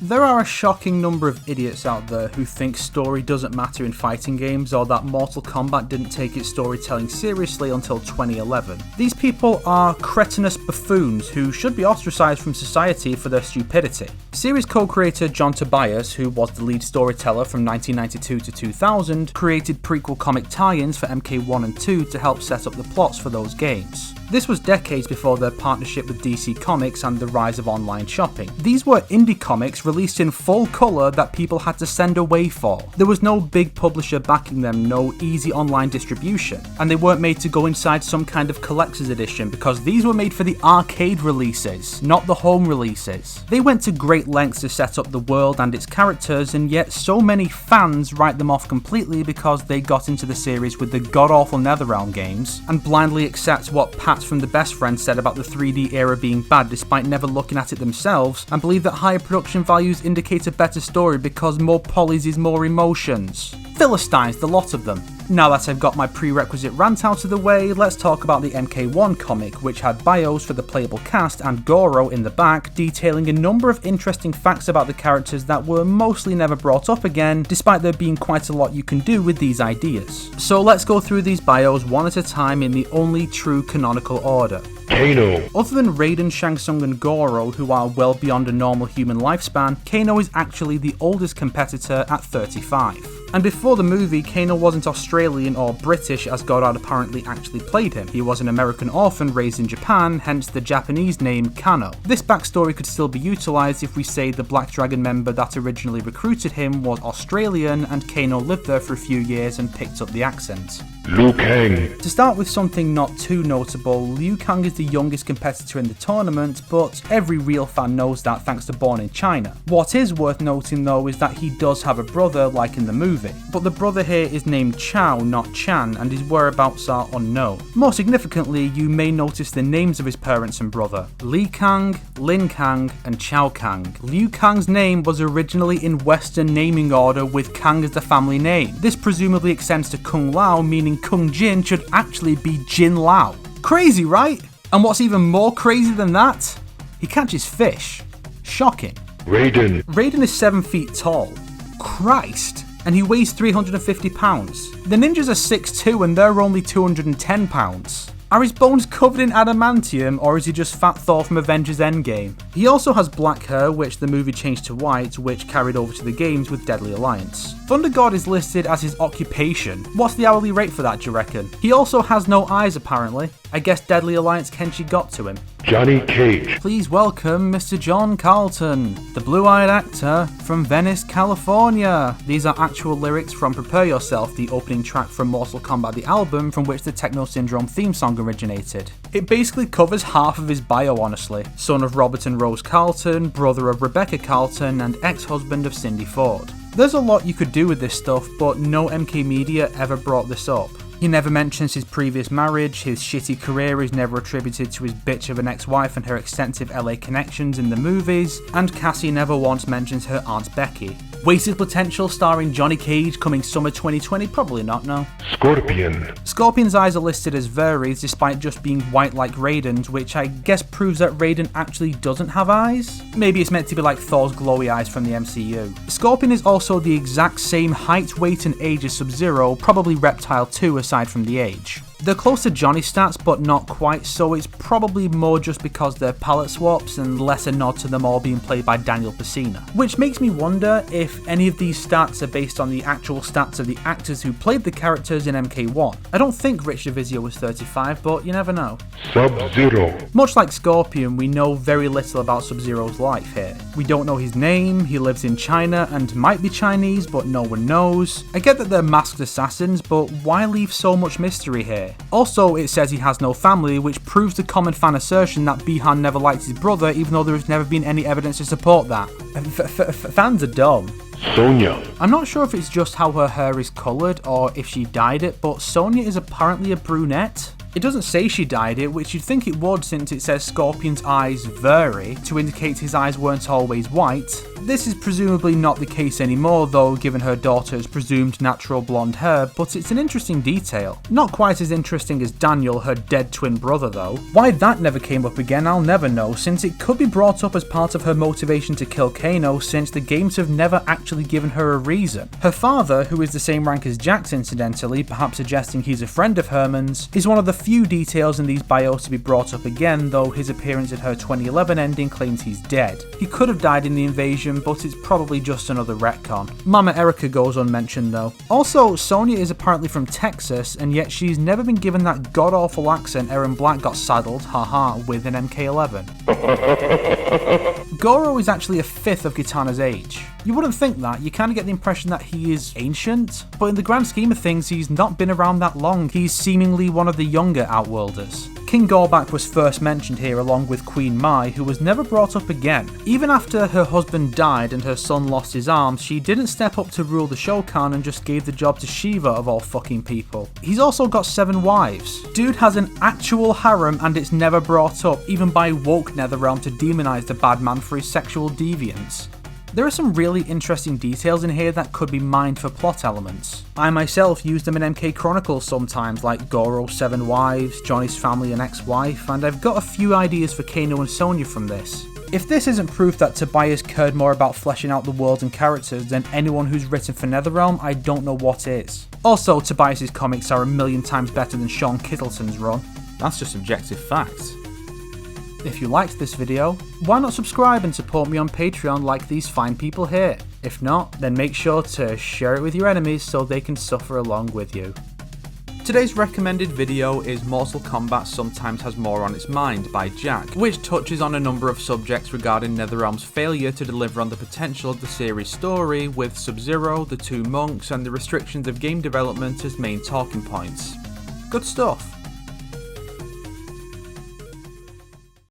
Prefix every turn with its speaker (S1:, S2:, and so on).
S1: There are a shocking number of idiots out there who think story doesn't matter in fighting games, or that Mortal Kombat didn't take its storytelling seriously until 2011. These people are cretinous buffoons who should be ostracized from society for their stupidity. Series co-creator John Tobias, who was the lead storyteller from 1992 to 2000, created prequel comic tie-ins for MK1 and 2 to help set up the plots for those games. This was decades before their partnership with DC Comics and the rise of online shopping. These were indie comics released in full colour that people had to send away for. There was no big publisher backing them, no easy online distribution, and they weren't made to go inside some kind of collector's edition because these were made for the arcade releases, not the home releases. They went to great lengths to set up the world and its characters, and yet so many fans write them off completely because they got into the series with the god-awful NetherRealm games and blindly accept what Pat from the Best Friend said about the 3D era being bad despite never looking at it themselves, and believe that higher production values indicate a better story because more polys is more emotions. Philistines, the lot of them. Now that I've got my prerequisite rant out of the way, let's talk about the MK1 comic, which had bios for the playable cast and Goro in the back, detailing a number of interesting facts about the characters that were mostly never brought up again, despite there being quite a lot you can do with these ideas. So let's go through these bios one at a time in the only true canonical order.
S2: Kano.
S1: Other than Raiden, Shang Tsung and Goro, who are well beyond a normal human lifespan, Kano is actually the oldest competitor at 35. And before the movie, Kano wasn't Australian or British as Godard apparently actually played him. He was an American orphan raised in Japan, hence the Japanese name Kano. This backstory could still be utilised if we say the Black Dragon member that originally recruited him was Australian and Kano lived there for a few years and picked up the accent.
S2: Liu Kang.
S1: To start with something not too notable, Liu Kang is the youngest competitor in the tournament, but every real fan knows that thanks to Born in China. What is worth noting though is that he does have a brother like in the movie, but the brother here is named Chao, not Chan, and his whereabouts are unknown. More significantly, you may notice the names of his parents and brother: Li Kang, Lin Kang, and Chao Kang. Liu Kang's name was originally in Western naming order with Kang as the family name. This presumably extends to Kung Lao, meaning Kung Jin should actually be Jin Lao. Crazy, right? And what's even more crazy than that? He catches fish. Shocking.
S2: Raiden.
S1: Raiden is 7 feet tall. Christ. And he weighs 350 pounds. The ninjas are 6'2" and they're only 210 pounds. Are his bones covered in adamantium, or is he just Fat Thor from Avengers Endgame? He also has black hair, which the movie changed to white, which carried over to the games with Deadly Alliance. Thunder God is listed as his occupation. What's the hourly rate for that, do you reckon? He also has no eyes apparently. I guess Deadly Alliance Kenshi got to him.
S2: Johnny Cage.
S1: Please welcome Mr. John Carlton, the blue-eyed actor from Venice, California. These are actual lyrics from Prepare Yourself, the opening track from Mortal Kombat the album from which the Techno Syndrome theme song originated. It basically covers half of his bio honestly. Son of Robert and Rose Carlton, brother of Rebecca Carlton, and ex-husband of Cindy Ford. There's a lot you could do with this stuff, but no MK Media ever brought this up. He never mentions his previous marriage, his shitty career is never attributed to his bitch of an ex-wife and her extensive LA connections in the movies, and Cassie never once mentions her Aunt Becky. Wasted potential starring Johnny Cage coming summer 2020? Probably not, no.
S2: Scorpion.
S1: Scorpion's eyes are listed as Varies despite just being white like Raiden's, which I guess proves that Raiden actually doesn't have eyes? Maybe it's meant to be like Thor's glowy eyes from the MCU. Scorpion is also the exact same height, weight and age as Sub-Zero, probably Reptile too aside from the age. They're close to Johnny's stats but not quite, so it's probably more just because they're palette swaps and less a nod to them all being played by Daniel Pesina. Which makes me wonder if any of these stats are based on the actual stats of the actors who played the characters in MK1. I don't think Rich DeVizio was 35, but you never know.
S2: Sub-Zero.
S1: Much like Scorpion, we know very little about Sub-Zero's life here. We don't know his name, he lives in China and might be Chinese, but no one knows. I get that they're masked assassins, but why leave so much mystery here? Also, it says he has no family, which proves the common fan assertion that Bihan never liked his brother, even though there has never been any evidence to support that. Fans are dumb.
S2: Sonya.
S1: I'm not sure if it's just how her hair is coloured or if she dyed it, but Sonya is apparently a brunette. It doesn't say she dyed it, which you'd think it would since it says Scorpion's eyes vary to indicate his eyes weren't always white. This is presumably not the case anymore though, given her daughter's presumed natural blonde hair, but it's an interesting detail. Not quite as interesting as Daniel, her dead twin brother though. Why that never came up again I'll never know, since it could be brought up as part of her motivation to kill Kano, since the games have never actually given her a reason. Her father, who is the same rank as Jax incidentally, perhaps suggesting he's a friend of Herman's, is one of the few details in these bios to be brought up again, though his appearance in her 2011 ending claims he's dead. He could have died in the invasion, but it's probably just another retcon. Mama Erica goes unmentioned though. Also, Sonya is apparently from Texas, and yet she's never been given that god-awful accent Aaron Black got saddled, haha, with an MK11. Goro is actually a fifth of Kitana's age. You wouldn't think that, you kind of get the impression that he is ancient, but in the grand scheme of things he's not been around that long, he's seemingly one of the younger Outworlders. King Gorbak was first mentioned here along with Queen Mai, who was never brought up again. Even after her husband died and her son lost his arms, she didn't step up to rule the Shokan and just gave the job to Shiva of all fucking people. He's also got 7 wives. Dude has an actual harem and it's never brought up, even by woke Netherrealm to demonize the bad man for his sexual deviance. There are some really interesting details in here that could be mined for plot elements. I myself use them in MK Chronicles sometimes, like Goro's 7 wives, Johnny's family and ex-wife, and I've got a few ideas for Kano and Sonya from this. If this isn't proof that Tobias cared more about fleshing out the world and characters than anyone who's written for Netherrealm, I don't know what is. Also, Tobias's comics are a million times better than Sean Kittleton's run. That's just objective fact. If you liked this video, why not subscribe and support me on Patreon like these fine people here? If not, then make sure to share it with your enemies so they can suffer along with you. Today's recommended video is Mortal Kombat Sometimes Has More on Its Mind by Jack, which touches on a number of subjects regarding NetherRealm's failure to deliver on the potential of the series' story, with Sub-Zero, the 2 monks, and the restrictions of game development as main talking points. Good stuff.